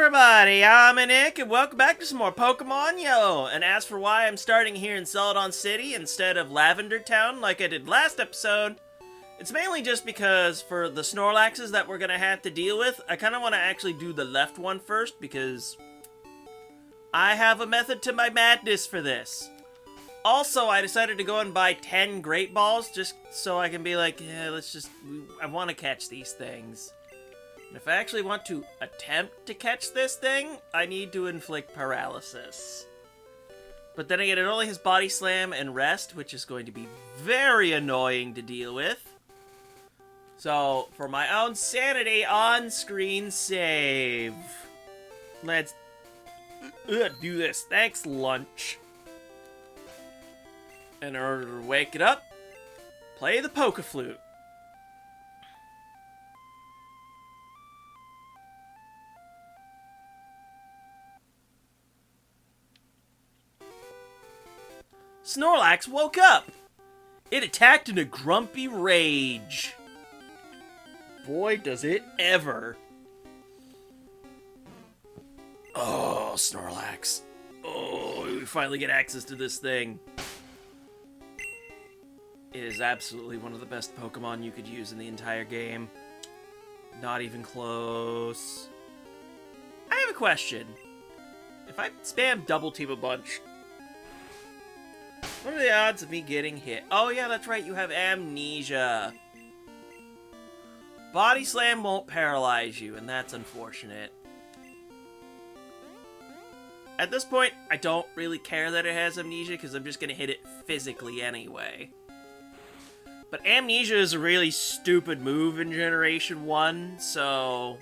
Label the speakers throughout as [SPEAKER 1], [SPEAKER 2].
[SPEAKER 1] everybody, I'm Nick, and welcome back to some more Pokemon Yellow. And as for why I'm starting here in Celadon City instead of Lavender Town like I did last episode, it's mainly just because for the Snorlaxes that we're going to have to deal with, I kind of want to actually do the left one first because I have a method to my madness for this. Also, I decided to go and buy 10 Great Balls just so I can be like, yeah, I want to catch these things. And if I actually want to attempt to catch this thing, I need to inflict paralysis. But then again, it only has Body Slam and Rest, which is going to be very annoying to deal with. So, for my own sanity, on-screen save. Let's do this. Thanks, lunch. In order to wake it up, play the Poké Flute. Snorlax woke up! It attacked in a grumpy rage. Boy, does it ever. Oh, Snorlax. Oh, we finally get access to this thing. It is absolutely one of the best Pokemon you could use in the entire game. Not even close. I have a question. If I spam Double Team a bunch, what are the odds of me getting hit? Oh yeah, that's right, you have amnesia. Body Slam won't paralyze you, and that's unfortunate. At this point, I don't really care that it has amnesia, because I'm just going to hit it physically anyway. But amnesia is a really stupid move in Generation 1, so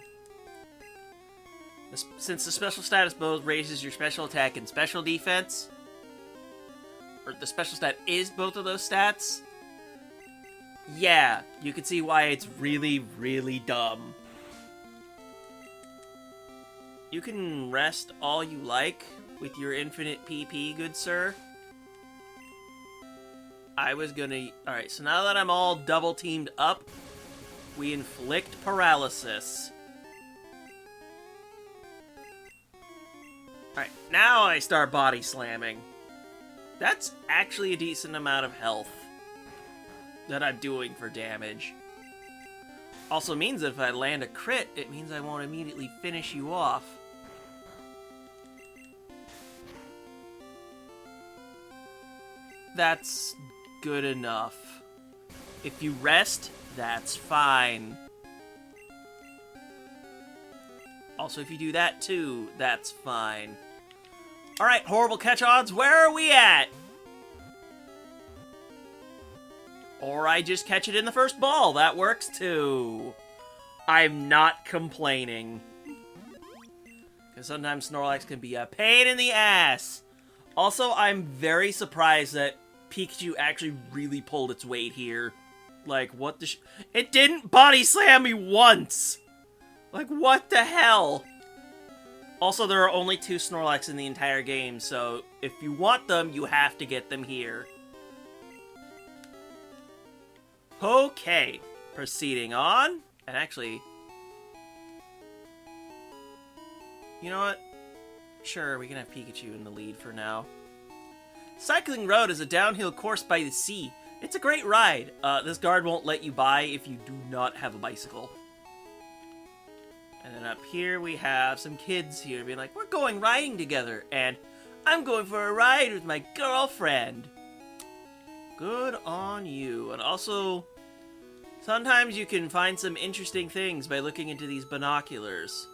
[SPEAKER 1] since the special status both raises your special attack and special defense, or the special stat is both of those stats, yeah, you can see why it's really, really dumb. You can rest all you like with your infinite PP, good sir. Alright, so now that I'm all double teamed up, we inflict paralysis. Alright, now I start body slamming. That's actually a decent amount of health that I'm doing for damage. Also means that if I land a crit, it means I won't immediately finish you off. That's good enough. If you rest, that's fine. Also, if you do that too, that's fine. Alright, horrible catch odds, where are we at? Or I just catch it in the first ball, that works too. I'm not complaining. Because sometimes Snorlax can be a pain in the ass. Also, I'm very surprised that Pikachu actually really pulled its weight here. Like, what the it didn't body slam me once! Like, what the hell? Also, there are only 2 Snorlax in the entire game, so if you want them, you have to get them here. Okay, proceeding on. And actually, you know what? Sure, we can have Pikachu in the lead for now. Cycling Road is a downhill course by the sea. It's a great ride. This guard won't let you buy if you do not have a bicycle. And then up here we have some kids here being like, we're going riding together, and I'm going for a ride with my girlfriend. Good on you. And also, sometimes you can find some interesting things by looking into these binoculars.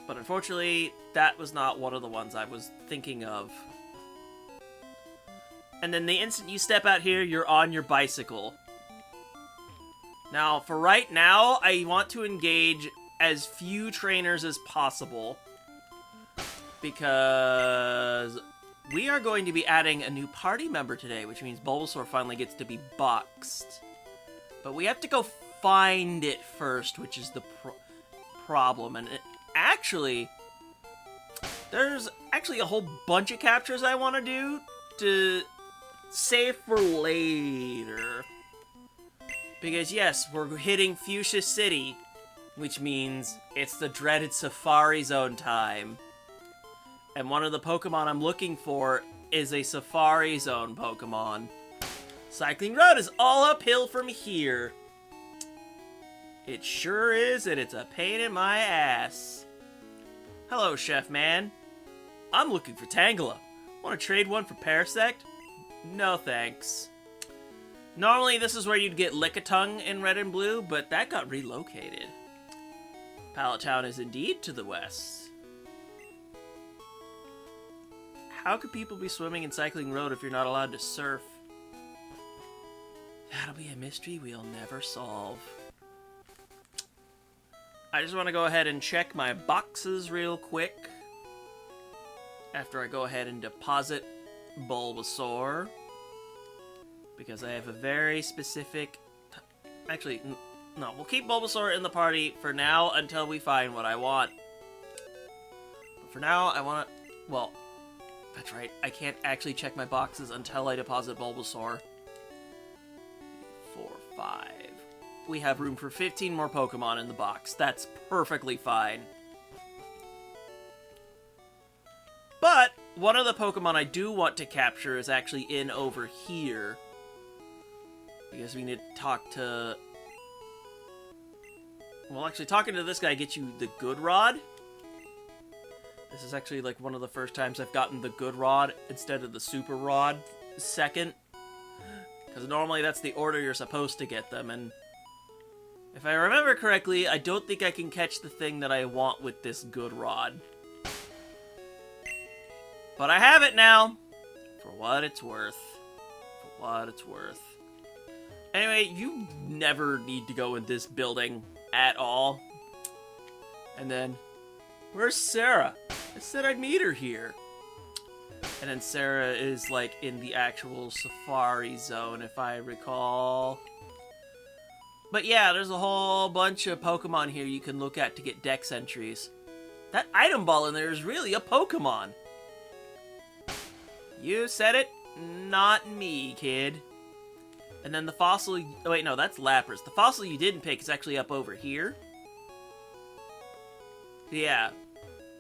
[SPEAKER 1] But unfortunately, that was not one of the ones I was thinking of. And then the instant you step out here, you're on your bicycle. Now, for right now, I want to engage as few trainers as possible. Because we are going to be adding a new party member today, which means Bulbasaur finally gets to be boxed. But we have to go find it first, which is the problem. And there's actually a whole bunch of captures I want to do to save for later. Because yes, we're hitting Fuchsia City. which means it's the dreaded Safari Zone time. And one of the Pokemon I'm looking for is a Safari Zone Pokemon. Cycling Road is all uphill from here. It sure is, and it's a pain in my ass. Hello, Chef Man. I'm looking for Tangela. Want to trade one for Parasect? No thanks. Normally this is where you'd get Lickitung in Red and Blue, but that got relocated. Pallet Town is indeed to the west. How could people be swimming in Cycling Road if you're not allowed to surf? That'll be a mystery we'll never solve. I just want to go ahead and check my boxes real quick. After I go ahead and deposit Bulbasaur. Because I have a very specific... Actually, no, we'll keep Bulbasaur in the party for now until we find what I want. But for now, I want to... Well, that's right. I can't actually check my boxes until I deposit Bulbasaur. 4, 5... We have room for 15 more Pokemon in the box. That's perfectly fine. But one of the Pokemon I do want to capture is actually in over here. Because we need to talk to... Well, actually, talking to this guy gets you the Good Rod. This is actually like one of the first times I've gotten the Good Rod instead of the Super Rod second. Because normally that's the order you're supposed to get them, and... If I remember correctly, I don't think I can catch the thing that I want with this Good Rod. But I have it now! For what it's worth. For what it's worth. Anyway, you never need to go in this building at all. And then, where's Sarah? I said I'd meet her here. And then Sarah is like in the actual Safari Zone, if I recall. But yeah, there's a whole bunch of Pokemon here you can look at to get Dex entries. That item ball in there is really a Pokemon. You said it, not me, kid. And then the fossil... Oh, wait, no, that's Lapras. The fossil you didn't pick is actually up over here. Yeah,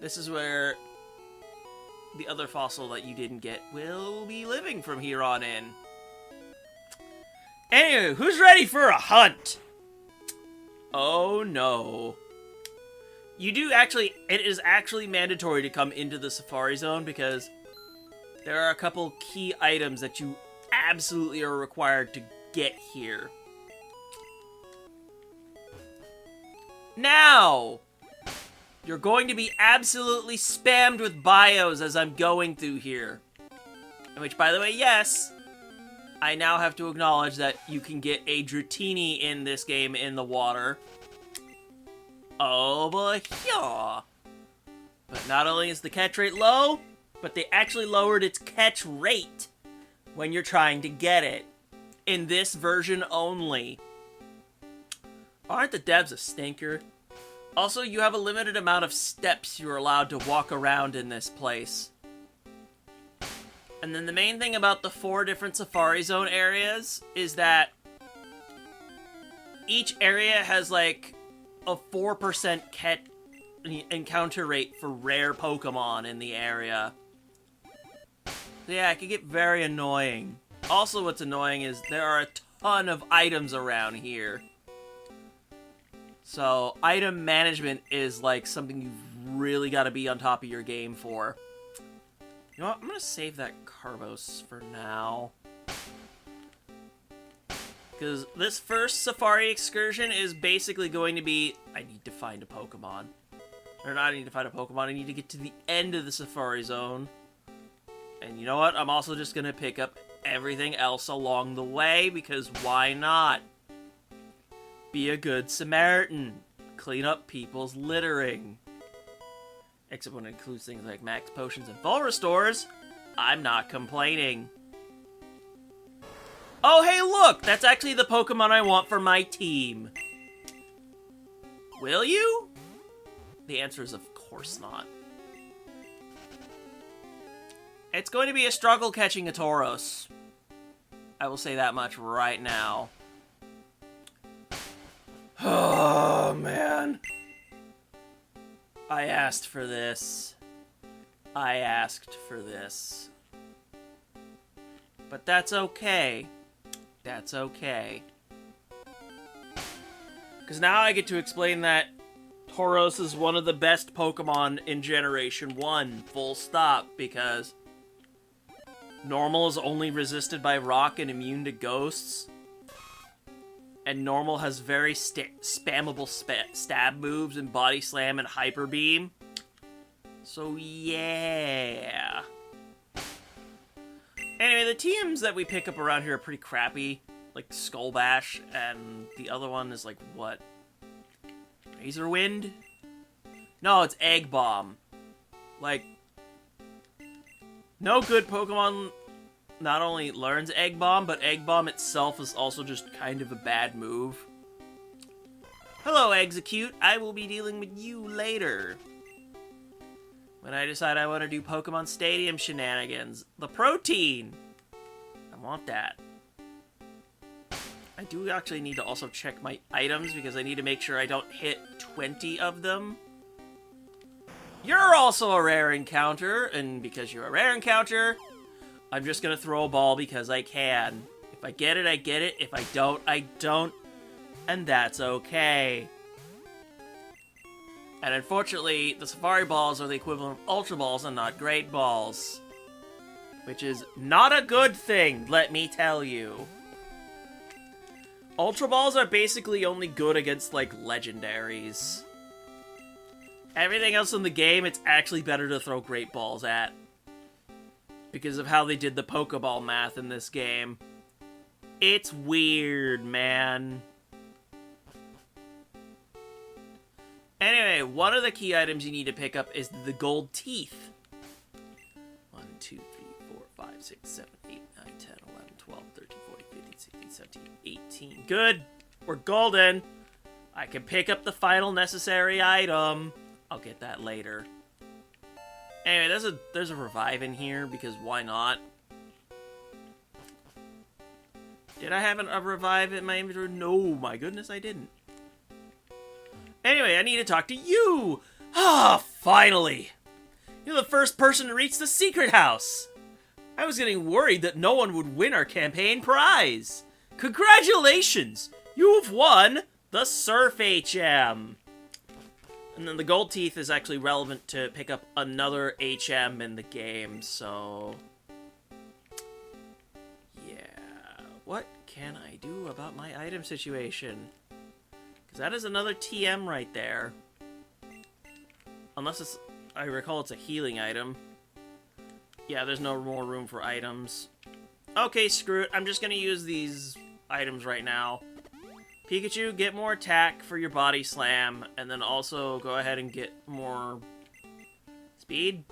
[SPEAKER 1] this is where the other fossil that you didn't get will be living from here on in. Anyway, who's ready for a hunt? Oh no. You do actually, it is actually mandatory to come into the Safari Zone because there are a couple key items that you absolutely are required to get here. Now, you're going to be absolutely spammed with bios as I'm going through here. Which, by the way, yes, I now have to acknowledge that you can get a Dratini in this game in the water. Oh boy, yeah. But not only is the catch rate low, but they actually lowered its catch rate when you're trying to get it. In this version only. Aren't the devs a stinker? Also, you have a limited amount of steps you're allowed to walk around in this place. And then the main thing about the 4 different Safari Zone areas is that each area has like a 4% encounter rate for rare Pokemon in the area. So yeah, it can get very annoying. Also, what's annoying is there are a ton of items around here. So, item management is like something you've really got to be on top of your game for. You know what? I'm going to save that Carbos for now. Because this first Safari excursion is basically going to be, I need to find a Pokemon. Or not, I need to find a Pokemon, I need to get to the end of the Safari Zone. And you know what? I'm also just going to pick up everything else along the way, because why not? Be a good Samaritan. Clean up people's littering. Except when it includes things like max potions and full restores, I'm not complaining. Oh, hey, look! That's actually the Pokemon I want for my team. Will you? The answer is of course not. It's going to be a struggle catching a Tauros. I will say that much right now. Oh, man. I asked for this. I asked for this. But that's okay. That's okay. Because now I get to explain that Tauros is one of the best Pokemon in Generation 1. Full stop. Because Normal is only resisted by rock and immune to ghosts. And Normal has very spammable stab moves and Body Slam and Hyper Beam. So yeah. Anyway, the TMs that we pick up around here are pretty crappy. Like Skull Bash, and the other one is like, what? Razor Wind? No, it's Egg Bomb. Like, no good Pokemon not only learns Egg Bomb, but Egg Bomb itself is also just kind of a bad move. Hello, Execute. I will be dealing with you later. When I decide I want to do Pokemon Stadium shenanigans. The protein! I want that. I do actually need to also check my items because I need to make sure I don't hit 20 of them. You're also a rare encounter, and because you're a rare encounter, I'm just gonna throw a ball because I can. If I get it, I get it. If I don't, I don't. And that's okay. And unfortunately, the Safari Balls are the equivalent of Ultra Balls and not Great Balls. Which is not a good thing, let me tell you. Ultra Balls are basically only good against, like, legendaries. Everything else in the game, it's actually better to throw Great Balls at. Because of how they did the Pokeball math in this game. It's weird, man. Anyway, one of the key items you need to pick up is the gold teeth. 1, 2, 3, 4, 5, 6, 7, 8, 9, 10, 11, 12, 13, 14, 15, 16, 17, 18. Good! We're golden! I can pick up the final necessary item. I'll get that later. Anyway, there's a revive in here, because why not? Did I have a revive in my inventory? No, my goodness, I didn't. Anyway, I need to talk to you! Ah, finally! You're the first person to reach the secret house! I was getting worried that no one would win our campaign prize! Congratulations! You have won the Surf HM! And then the gold teeth is actually relevant to pick up another HM in the game, so... yeah... what can I do about my item situation? Because that is another TM right there. Unless it's... I recall it's a healing item. Yeah, there's no more room for items. Okay, screw it. I'm just going to use these items right now. Pikachu, get more attack for your Body Slam. And then also go ahead and get more... speed?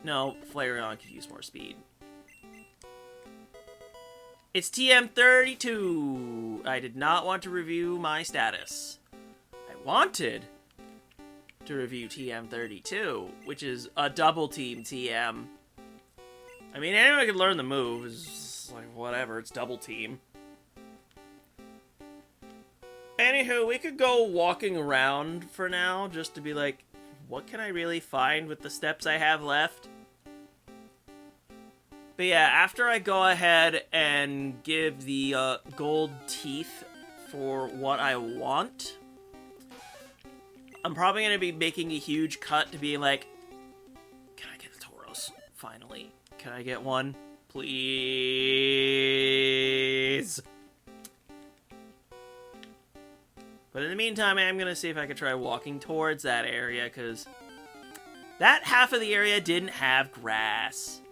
[SPEAKER 1] No, Flareon could use more speed. It's TM32. I did not want to review my status. I wanted to review TM32, which is a double team TM. I mean, anyone could learn the move. It's like, whatever, it's double team. Anywho, we could go walking around for now, just to be like, what can I really find with the steps I have left? But yeah, after I go ahead and give the gold teeth for what I want, I'm probably going to be making a huge cut to be like, can I get the Tauros? Finally. Can I get one? Please? But in the meantime, I'm going to see if I can try walking towards that area, because that half of the area didn't have grass.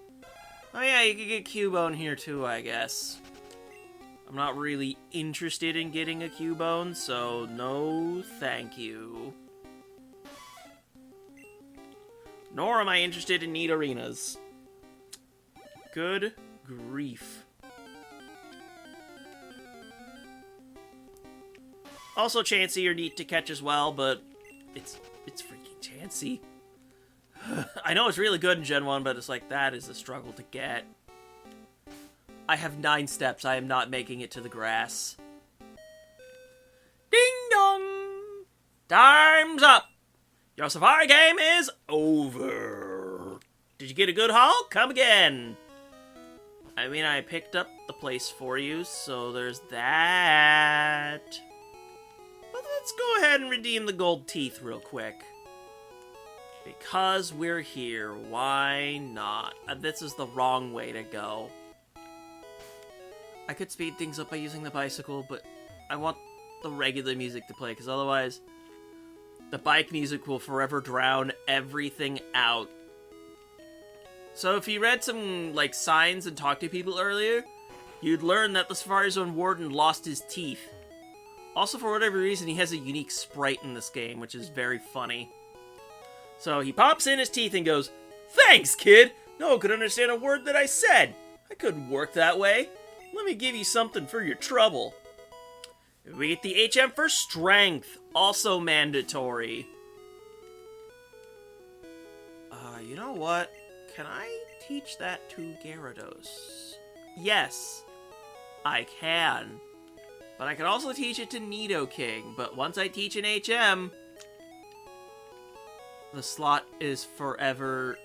[SPEAKER 1] Oh yeah, you could get Cubone here too, I guess. I'm not really interested in getting a Cubone, so no thank you. Nor am I interested in neat arenas. Good grief. Also, Chansey are neat to catch as well, but it's freaking Chansey. I know it's really good in Gen 1, but it's like, that is a struggle to get. I have 9 steps. I am not making it to the grass. Ding dong! Time's up! Your safari game is over. Did you get a good haul? Come again. I mean, I picked up the place for you, so there's that. But let's go ahead and redeem the gold teeth real quick. Because we're here, why not? This is the wrong way to go. I could speed things up by using the bicycle, but I want the regular music to play, because otherwise the bike music will forever drown everything out. So if you read some, like, signs and talked to people earlier, you'd learn that the Safari Zone Warden lost his teeth. Also, for whatever reason, he has a unique sprite in this game, which is very funny. So he pops in his teeth and goes, "Thanks, kid! No one could understand a word that I said. I couldn't work that way. Let me give you something for your trouble." We get the HM for strength, also mandatory. You know what? Can I teach that to Gyarados? Yes, I can. But I can also teach it to Nidoking. But once I teach an HM, the slot is forever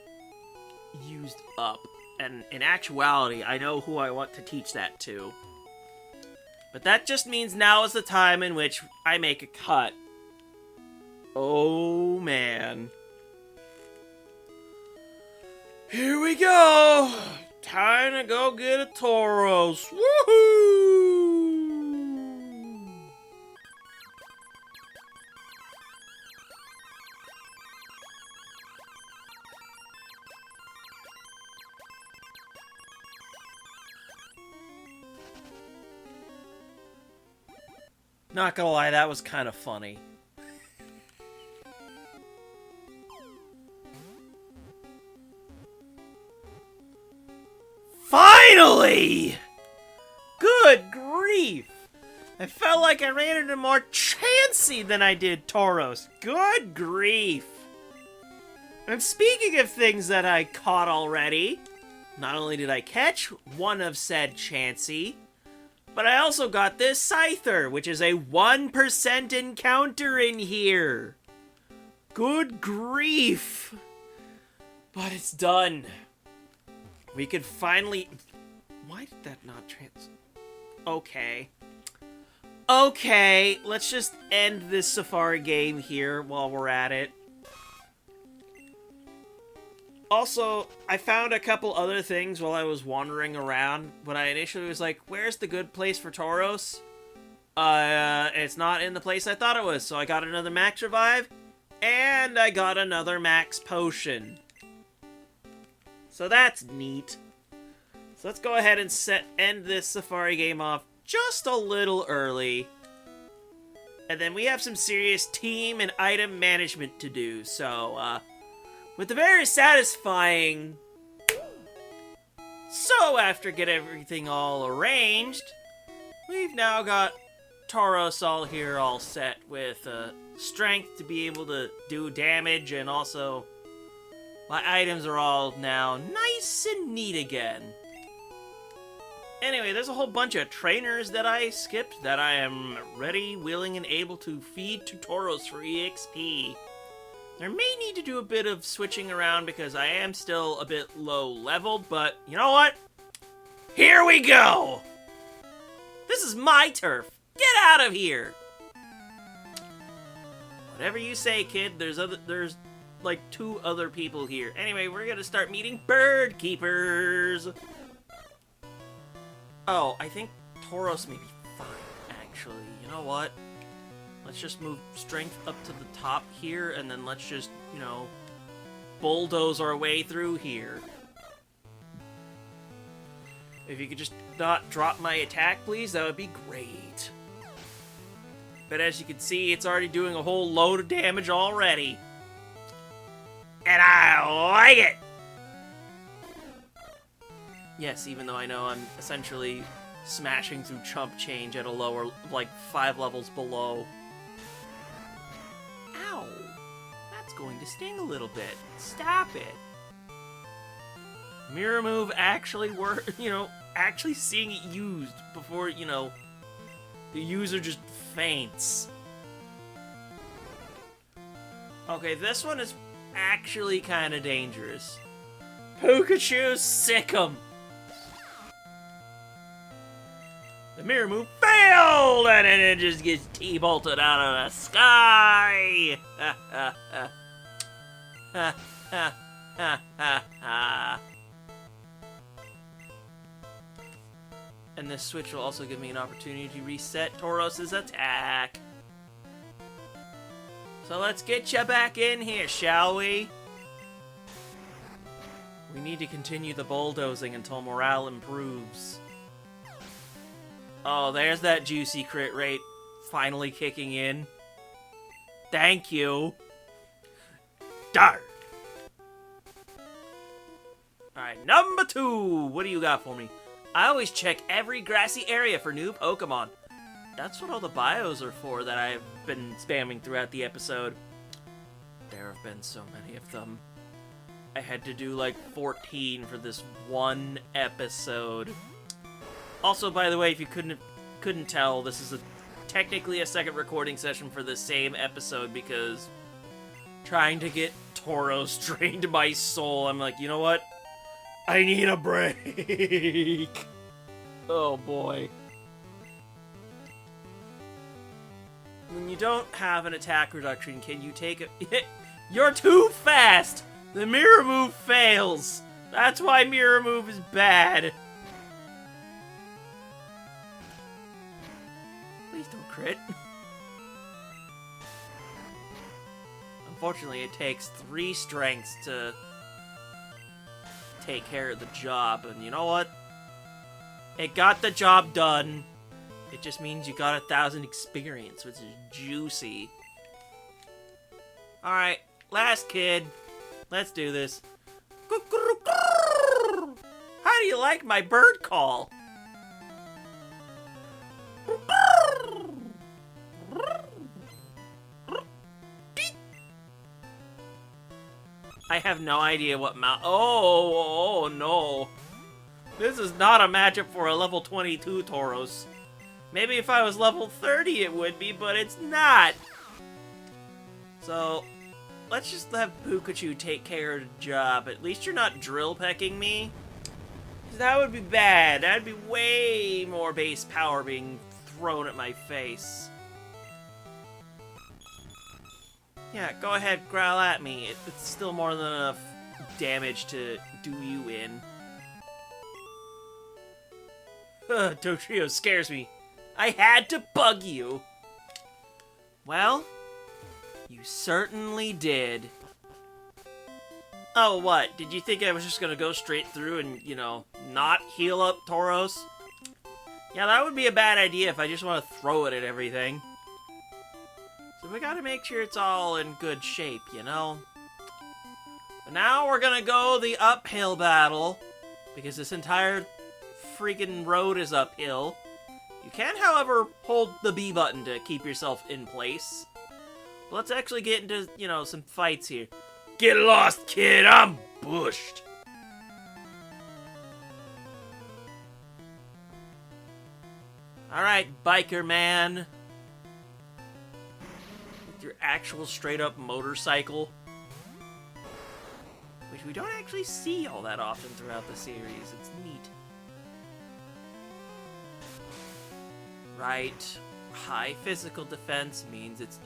[SPEAKER 1] used up. And in actuality, I know who I want to teach that to. But that just means now is the time in which I make a cut. Oh, man. Here we go! Time to go get a Tauros. Woohoo! Not gonna lie, that was kind of funny. Finally! Good grief! I felt like I ran into more Chansey than I did Tauros. Good grief! And speaking of things that I caught already, not only did I catch one of said Chansey, but I also got this Scyther, which is a 1% encounter in here. Good grief. But it's done. We could finally... Why did that not Okay. Okay, let's just end this Safari game here while we're at it. Also, I found a couple other things while I was wandering around, but I initially was like, where's the good place for Tauros? It's not in the place I thought it was, so I got another Max Revive, and I got another Max Potion. So that's neat. So let's go ahead and end this Safari game off just a little early. And then we have some serious team and item management to do, so, with the very satisfying... So, after getting everything all arranged, we've now got Tauros all here, all set with strength to be able to do damage, and also my items are all now nice and neat again. Anyway, there's a whole bunch of trainers that I skipped that I am ready, willing, and able to feed to Tauros for EXP. There may need to do a bit of switching around because I am still a bit low leveled, but you know what? Here we go! This is my turf. Get out of here! Whatever you say, kid. There's like 2 other people here. Anyway, we're gonna start meeting bird keepers. Oh, I think Tauros may be fine, actually. You know what? Let's just move strength up to the top here, and then let's just, you know, bulldoze our way through here. If you could just not drop my attack, please, that would be great. But as you can see, it's already doing a whole load of damage already. And I like it! Yes, even though I know I'm essentially smashing through chump change at a lower, like, 5 levels below. Ow! That's going to sting a little bit. Stop it! Mirror move actually actually seeing it used before, the user just faints. Okay, this one is actually kind of dangerous. Pikachu, sick 'em! The mirror move failed, and then it just gets T-bolted out of the sky! Ha ha ha. Ha ha ha ha ha. And this switch will also give me an opportunity to reset Tauros' attack. So let's get you back in here, shall we? We need to continue the bulldozing until morale improves. Oh, there's that juicy crit rate finally kicking in. Thank you. Darn. Alright, number 2. What do you got for me? I always check every grassy area for new Pokemon. That's what all the bios are for that I've been spamming throughout the episode. There have been so many of them. I had to do like 14 for this one episode. Also, by the way, if you couldn't tell, this is technically a second recording session for the same episode because trying to get Tauros drained my soul, I'm like, you know what? I need a break. Oh boy. When you don't have an attack reduction, can you take it? You're too fast! The mirror move fails! That's why mirror move is bad. Please don't crit. Unfortunately, it takes 3 strengths to take care of the job, and you know what? It got the job done. It just means you got 1,000 experience, which is juicy. Alright, last kid. Let's do this. How do you like my bird call? I have no idea what oh no. This is not a matchup for a level 22 Tauros. Maybe if I was level 30 it would be, but it's not. So, let's just have Pikachu take care of the job. At least you're not drill pecking me. 'Cause that would be bad. That'd be way more base power being thrown at my face. Yeah, go ahead, growl at me. It's still more than enough damage to do you in. Dodrio scares me. I had to bug you. Well, you certainly did. Oh, what? Did you think I was just gonna go straight through and, you know, not heal up Tauros? Yeah, that would be a bad idea if I just want to throw it at everything. So we gotta make sure it's all in good shape, you know? But now we're gonna go the uphill battle, because this entire freaking road is uphill. You can, however, hold the B button to keep yourself in place. But let's actually get into, you know, some fights here. Get lost, kid! I'm bushed! Alright, biker man. With your actual straight-up motorcycle. Which we don't actually see all that often throughout the series. It's neat. Right. High physical defense means it's...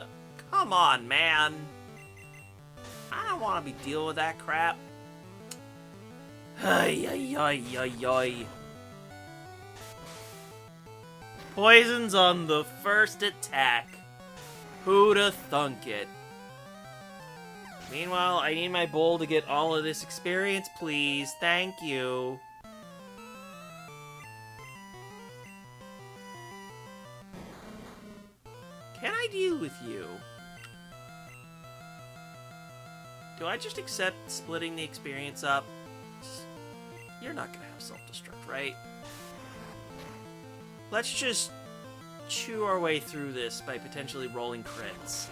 [SPEAKER 1] Come on, man! I don't want to be dealing with that crap. Ay, ay, ay, ay, ay. Poison's on the first attack. Who'da thunk it? Meanwhile, I need my bowl to get all of this experience, please. Thank you. Can I deal with you? Do I just accept splitting the experience up? You're not gonna have self-destruct, right? Let's just chew our way through this by potentially rolling crits.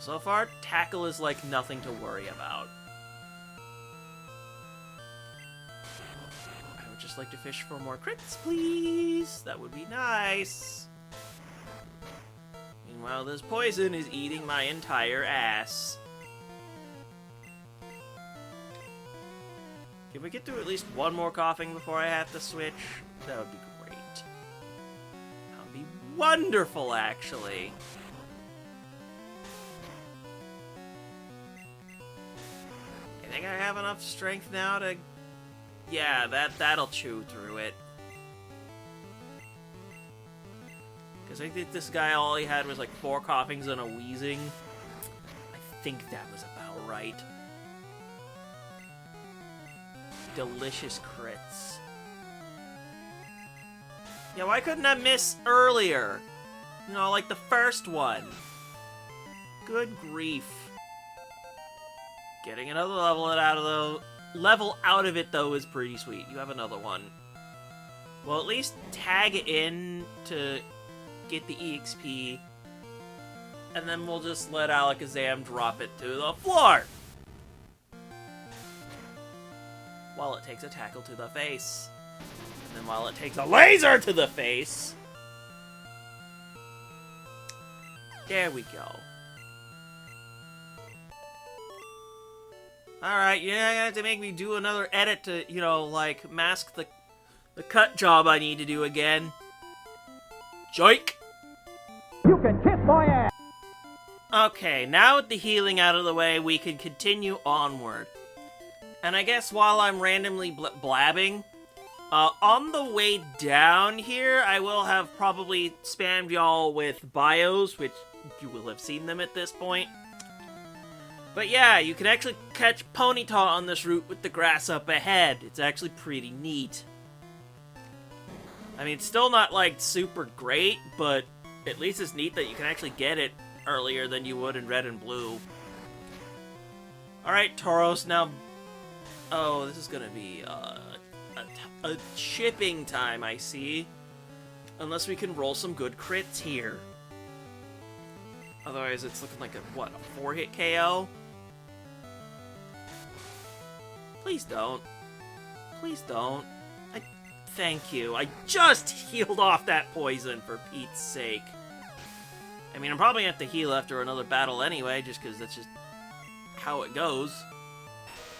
[SPEAKER 1] So far, tackle is like nothing to worry about. I would just like to fish for more crits, please. That would be nice. Meanwhile, this poison is eating my entire ass. If we get through at least one more coughing before I have to switch, that would be great. That would be wonderful, actually. I think I have enough strength now to... Yeah, that'll chew through it. Because I think this guy, all he had was like 4 coughings and a wheezing. I think that was about right. Delicious crits. Yeah, why couldn't I miss earlier? You know, like the first one. Good grief. Getting another level out of it though is pretty sweet. You have another one. Well, at least tag it in to get the EXP, and then we'll just let Alakazam drop it to the floor while it takes a tackle to the face, and then while it takes a laser to the face. There we go. Alright, you're not gonna have to make me do another edit to, you know, like, mask the cut job I need to do again. Joik!
[SPEAKER 2] You can kiss my ass!
[SPEAKER 1] Okay, now with the healing out of the way, we can continue onward. And I guess while I'm randomly blabbing, on the way down here, I will have probably spammed y'all with bios, which you will have seen them at this point. But yeah, you can actually catch Ponyta on this route with the grass up ahead. It's actually pretty neat. I mean, it's still not, like, super great, but at least it's neat that you can actually get it earlier than you would in Red and Blue. Alright, Tauros, now... Oh, this is gonna be, a chipping time, I see. Unless we can roll some good crits here. Otherwise, it's looking like a, what, a 4-hit KO? Please don't. Please don't. Thank you. I just healed off that poison, for Pete's sake. I mean, I'm probably gonna have to heal after another battle anyway, just because that's just how it goes.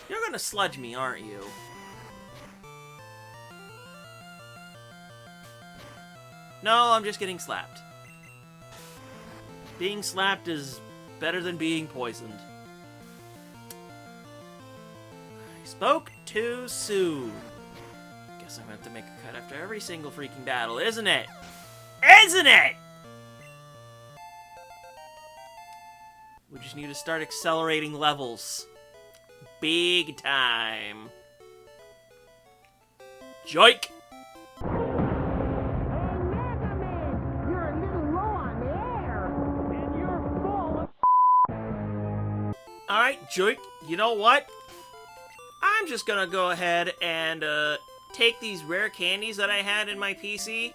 [SPEAKER 1] You're gonna sludge me, aren't you? No, I'm just getting slapped. Being slapped is better than being poisoned. I spoke too soon. Guess I'm gonna have to make a cut after every single freaking battle, isn't it? Isn't it? We just need to start accelerating levels. Big time. Joik! Alright, Joik, you know what? I'm just gonna go ahead and take these rare candies that I had in my PC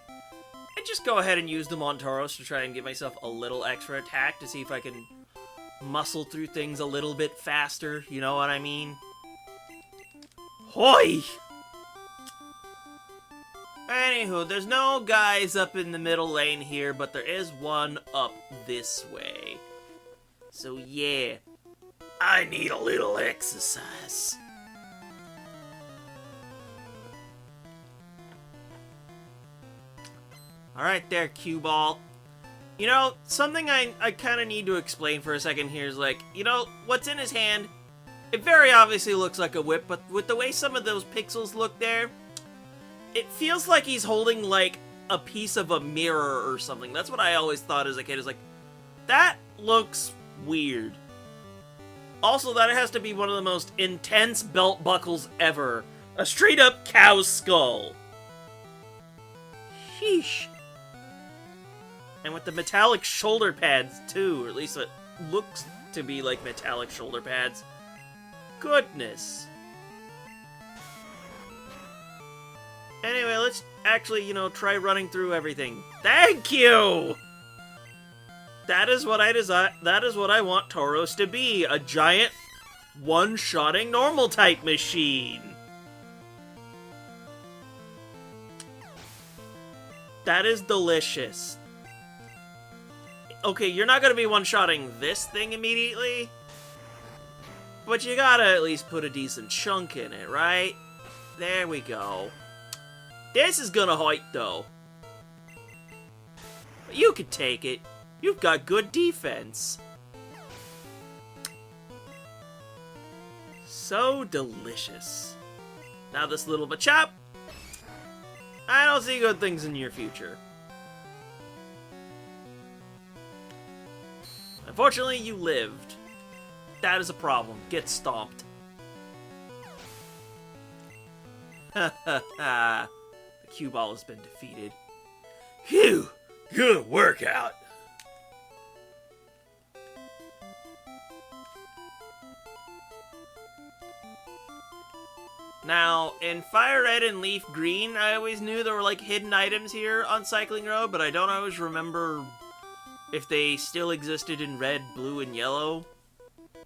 [SPEAKER 1] and just go ahead and use them on Tauros to try and give myself a little extra attack to see if I can muscle through things a little bit faster, you know what I mean? Hoi! Anywho, there's no guys up in the middle lane here, but there is one up this way. So yeah, I need a little exercise. Alright there, cue ball. You know, something I kind of need to explain for a second here is, like, you know, what's in his hand? It very obviously looks like a whip, but with the way some of those pixels look there, it feels like he's holding, like, a piece of a mirror or something. That's what I always thought as a kid, is like, that looks weird. Also, that has to be one of the most intense belt buckles ever. A straight-up cow skull. Sheesh. And with the metallic shoulder pads, too. Or at least it looks to be like metallic shoulder pads. Goodness. Anyway, let's actually, you know, try running through everything. Thank you! That is what I desire. That is what I want Tauros to be. A giant, one-shotting normal-type machine. That is delicious. okay, you're not gonna be one-shotting this thing immediately, but you gotta at least put a decent chunk in it, right? There we go. This is gonna hurt, though. But you can take it. You've got good defense. So delicious. Now this little Machop, I don't see good things in your future. Unfortunately, you lived. That is a problem. Get stomped. Ha ha ha. The cue ball has been defeated. Phew! Good workout! Now, in Fire Red and Leaf Green, I always knew there were like hidden items here on Cycling Road, but I don't always remember if they still existed in Red, Blue, and Yellow.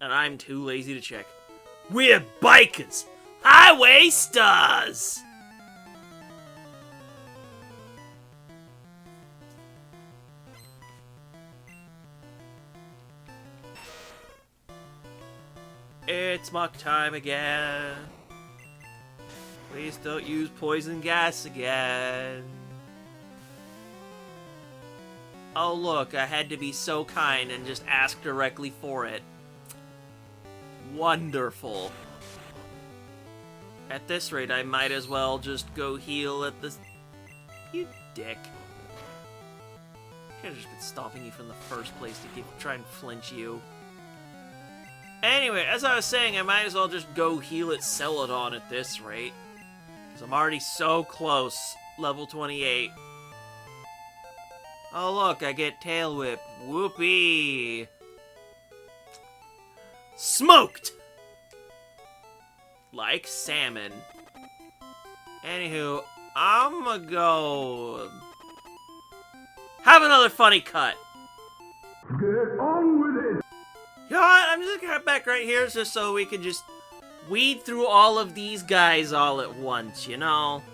[SPEAKER 1] And I'm too lazy to check. We're bikers! Highway stars! It's muck time again. Please don't use poison gas again. Oh look, I had to be so kind and just ask directly for it. Wonderful. At this rate, I might as well just go heal at this... You dick. I could've just been stopping you from the first place to try and flinch you. Anyway, as I was saying, I might as well just go heal at Celadon at this rate. Because I'm already so close. Level 28. Oh look, I get Tail Whip. Whoopee! Smoked! Like salmon. Anywho, I'm gonna go... have another funny cut.
[SPEAKER 2] Get on with it!
[SPEAKER 1] You know what? I'm just gonna cut back right here just so we can just weed through all of these guys all at once, you know?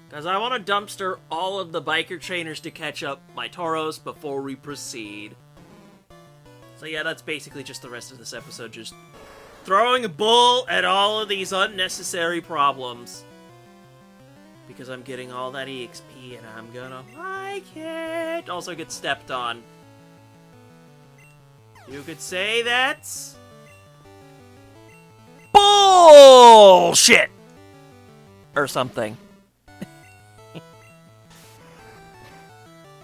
[SPEAKER 1] Because I want to dumpster all of the biker trainers to catch up my Tauros before we proceed. So yeah, that's basically just the rest of this episode, just throwing a bull at all of these unnecessary problems. Because I'm getting all that EXP and I'm gonna like it. Also get stepped on. You could say that's... bullshit! Or something.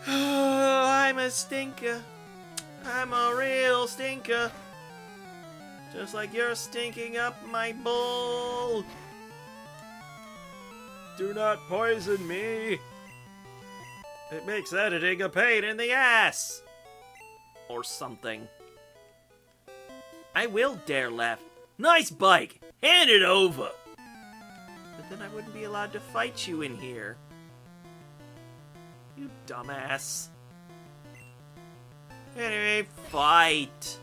[SPEAKER 1] I'm a stinker. I'm a real stinker. Just like you're stinking up my bowl. Do not poison me. It makes editing a pain in the ass. Or something. I will dare laugh. Nice bike. Hand it over. But then I wouldn't be allowed to fight you in here. You dumbass. Anyway, fight.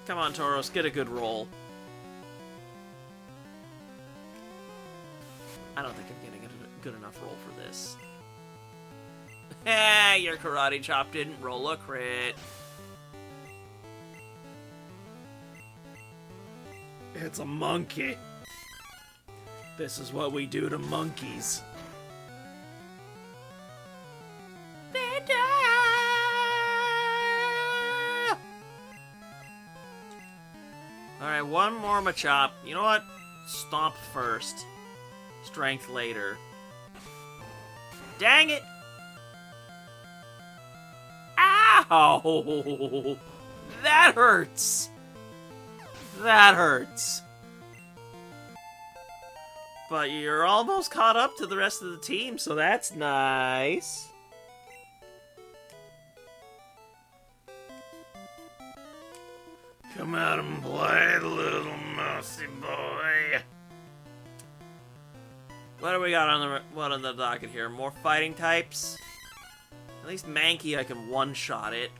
[SPEAKER 1] Come on, Tauros, get a good roll. I don't think I'm getting a good enough roll for this. Eh, your karate chop didn't roll a crit. It's a monkey. This is what we do to monkeys. Alright, one more Machop. You know what? Stomp first. Strength later. Dang it! Ow! That hurts! That hurts. But you're almost caught up to the rest of the team, so that's nice. Come out and play, little mousy boy. What do we got on the docket here? More fighting types? At least Mankey, I can one-shot it.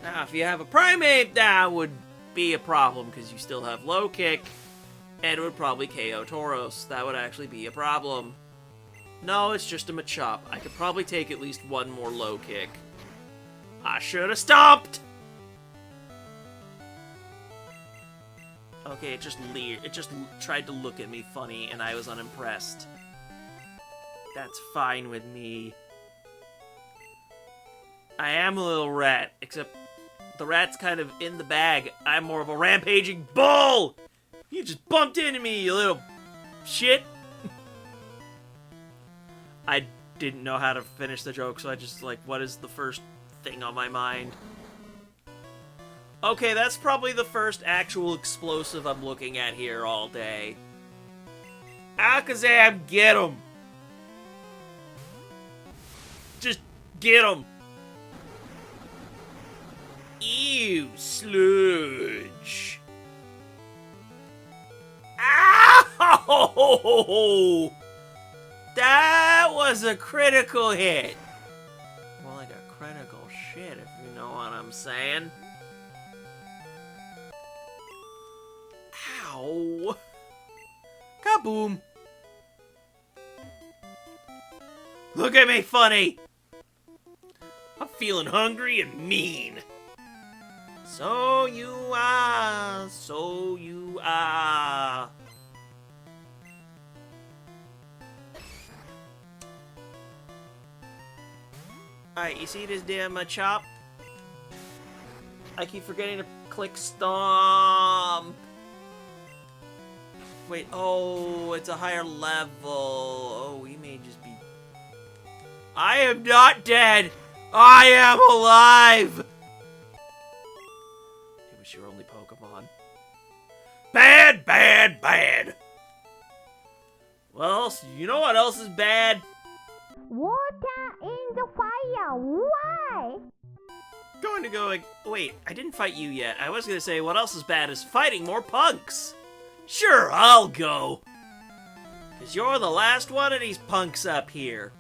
[SPEAKER 1] Now, if you have a Primate, that would be a problem, because you still have low kick. and it would probably KO Tauros. That would actually be a problem. No, it's just a Machop. I could probably take at least one more low kick. I should have stopped! Okay, it just tried to look at me funny, and I was unimpressed. That's fine with me. I am a little rat, except the rat's kind of in the bag. I'm more of a rampaging bull! You just bumped into me, you little shit! I didn't know how to finish the joke, so I just, like, what is the first thing on my mind? Okay, that's probably the first actual explosive I'm looking at here all day. Alakazam, get him! Just get him! Ew, sludge. Ow! That was a critical hit. More like a critical shit, if you know what I'm saying. Ow. Kaboom. Look at me funny. I'm feeling hungry and mean. So you are, so you are. Alright, you see this damn Machop? I keep forgetting to click stomp. Wait, oh, it's a higher level. Oh, we may just be... I am not dead! I am alive! I wish you were only Pokemon. Bad, bad, bad! Well, you know what else is bad?
[SPEAKER 3] Water in the fire, why?
[SPEAKER 1] Going to go like, wait, I didn't fight you yet. I was gonna say, what else is bad is fighting more punks. Sure, I'll go. Cause you're the last one of these punks up here.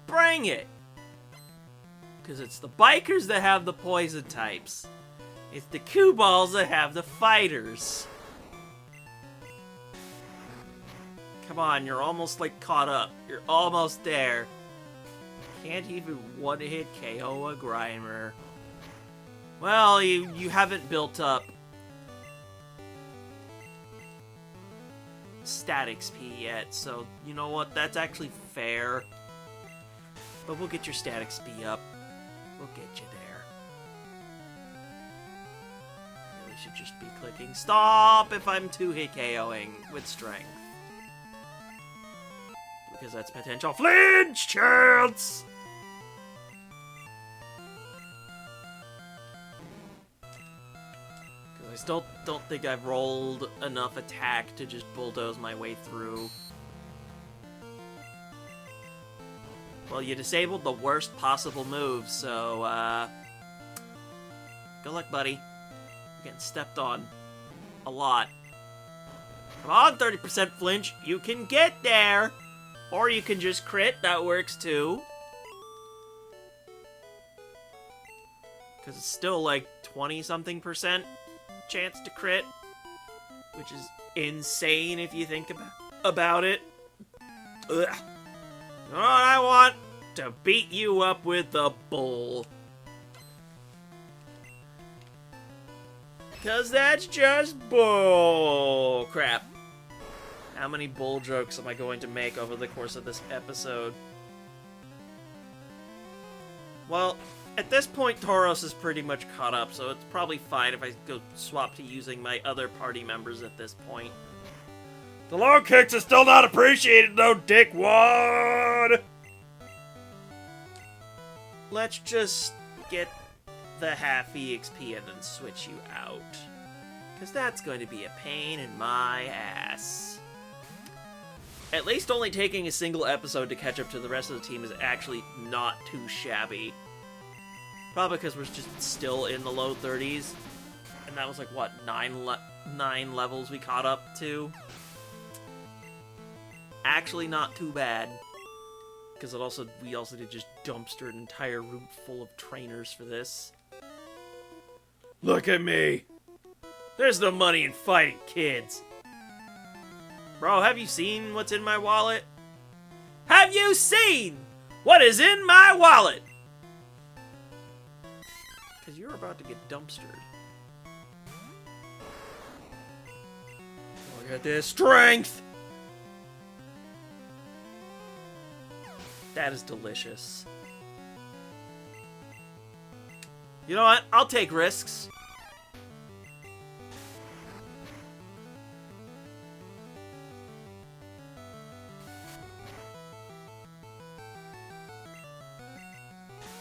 [SPEAKER 1] Bring it. Cause it's the bikers that have the poison types. It's the cue balls that have the fighters. Come on, you're almost like caught up. You're almost there. Can't even one-hit KO a Grimer. Well, you haven't built up stat XP yet, so you know what? That's actually fair. But we'll get your stat XP up. We'll get you there. I really should just be clicking stop if I'm 2-hit KOing with strength. Because that's potential flinch chance! Because I still don't think I've rolled enough attack to just bulldoze my way through. Well, you disabled the worst possible move, so, good luck, buddy. You're getting stepped on. A lot. Come on, 30% flinch. You can get there! Or you can just crit, that works too. Because it's still like 20-something% chance to crit. Which is insane if you think about it. Ugh. You know what I want? To beat you up with the bull. Because that's just bull crap. How many bull jokes am I going to make over the course of this episode? Well, at this point, Tauros is pretty much caught up, so it's probably fine if I go swap to using my other party members at this point. The low kicks are still not appreciated, though, dickwad! Let's just get the half EXP and then switch you out. Because that's going to be a pain in my ass. At least only taking a single episode to catch up to the rest of the team is actually not too shabby. Probably because we're just still in the low 30s. And that was like, what, 9 levels we caught up to? Actually not too bad. Because we also did just dumpster an entire route full of trainers for this. Look at me! There's no money in fighting kids! Bro, have you seen what's in my wallet? Have you seen what is in my wallet? Because you're about to get dumpstered. Look at this strength! That is delicious. You know what? I'll take risks.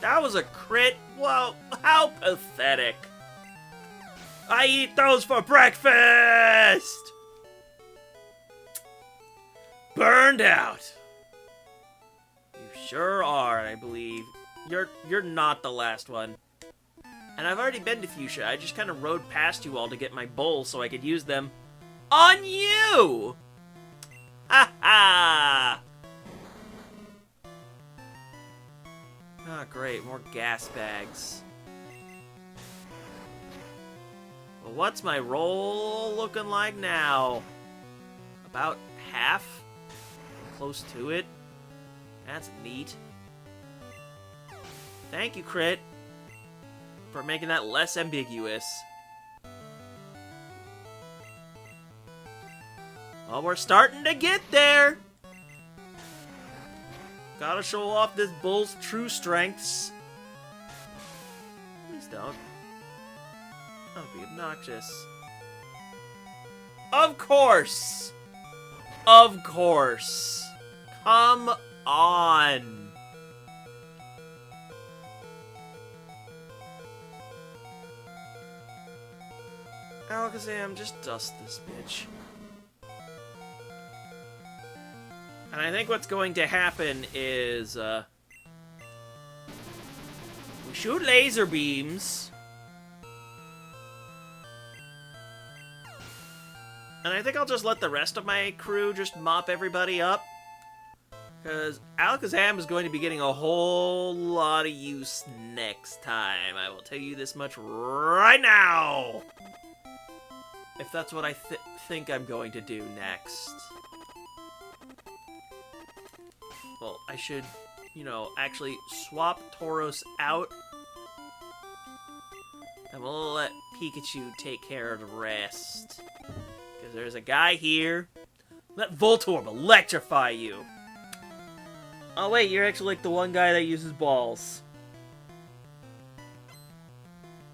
[SPEAKER 1] That was a crit? Whoa, how pathetic. I eat those for breakfast! Burned out. You sure are, I believe. You're not the last one. And I've already been to Fuchsia. I just kind of rode past you all to get my bowls so I could use them on you! Ha ha! Ah, great, more gas bags. Well, what's my roll looking like now? About half? Close to it. That's neat. Thank you, Crit, for making that less ambiguous. Well, we're starting to get there! Gotta show off this bull's true strengths. Please don't. That would be obnoxious. Of course! Of course! Come on! Alakazam, just dust this bitch. And I think what's going to happen is, we shoot laser beams. And I think I'll just let the rest of my crew just mop everybody up. Because Alakazam is going to be getting a whole lot of use next time. I will tell you this much right now. If that's what I think I'm going to do next. Well, I should, you know, actually swap Tauros out. And we'll let Pikachu take care of the rest. Because there's a guy here. Let Voltorb electrify you. Oh wait, you're actually like the one guy that uses balls.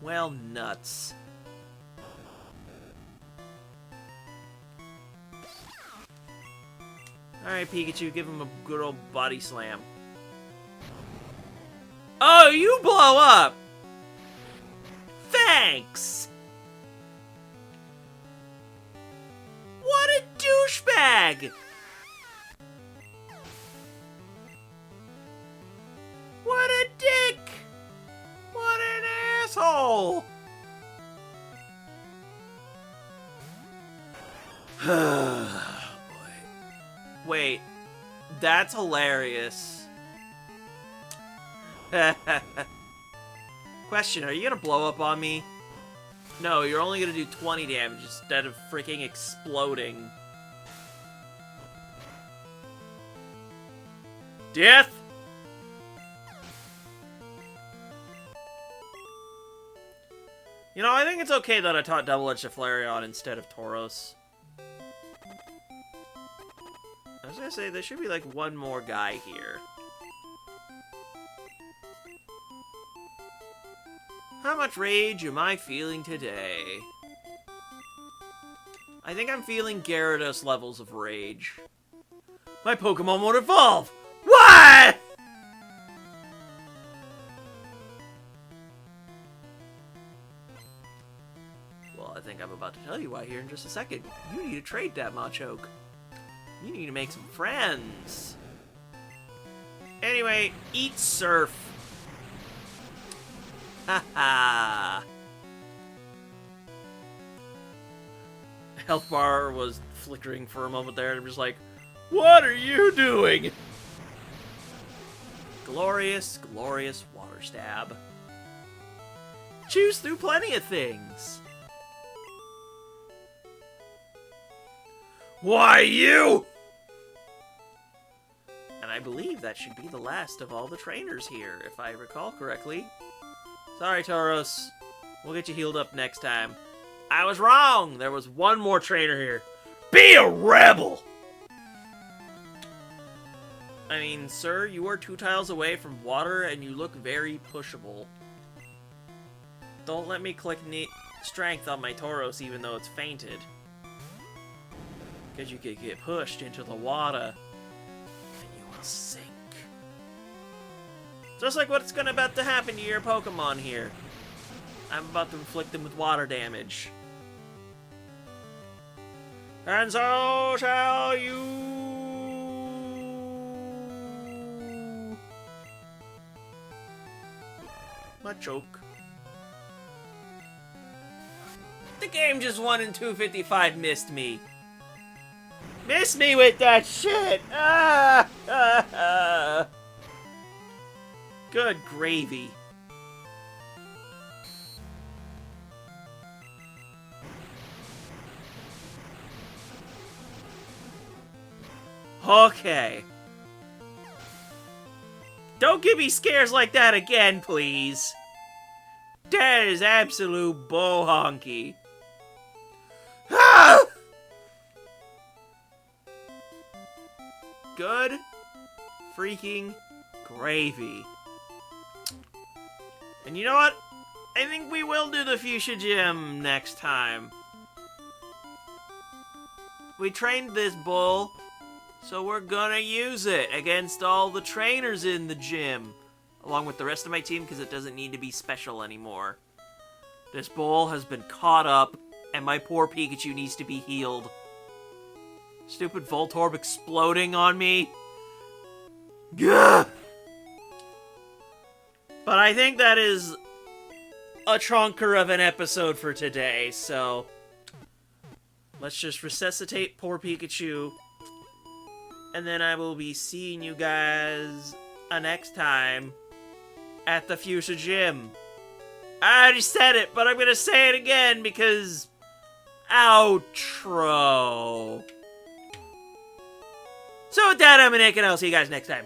[SPEAKER 1] Well, nuts. Alright, Pikachu, give him a good old body slam. Oh, you blow up! Thanks! What a douchebag! What a dick! What an asshole! Wait, that's hilarious. Question, are you gonna blow up on me? No, you're only gonna do 20 damage instead of freaking exploding. Death! You know, I think it's okay that I taught Double-Edged Flareon instead of Tauros. I was gonna say, there should be like one more guy here. How much rage am I feeling today? I think I'm feeling Gyarados levels of rage. My Pokemon won't evolve! What?! Well, I think I'm about to tell you why here in just a second. You need to trade that Machoke. You need to make some friends. Anyway, eat Surf. Haha. Health bar was flickering for a moment there, and I'm just like, what are you doing? Glorious, glorious water stab. Choose through plenty of things. Why, you! And I believe that should be the last of all the trainers here, if I recall correctly. Sorry, Tauros. We'll get you healed up next time. I was wrong! There was one more trainer here. Be a rebel! I mean, sir, you are 2 tiles away from water and you look very pushable. Don't let me click strength on my Tauros even though it's fainted. Because you could get pushed into the water and you will sink. Just like what's about to happen to your Pokemon here. I'm about to inflict them with water damage. And so shall you. My choke. The game just won in 255 missed me. Miss me with that shit! Good gravy. Okay. Don't give me scares like that again, please. That is absolute bull-honky. Ah! Good freaking gravy. And you know what? I think we will do the Fuchsia Gym next time. We trained this bull, so we're gonna use it against all the trainers in the gym. Along with the rest of my team, because it doesn't need to be special anymore. This bull has been caught up, and my poor Pikachu needs to be healed. Stupid Voltorb exploding on me. Gah! But I think that is a trunker of an episode for today, so let's just resuscitate poor Pikachu. And then I will be seeing you guys next time at the Fuchsia Gym. I already said it, but I'm gonna say it again because outro. So with that, I'm Nick, and I'll see you guys next time.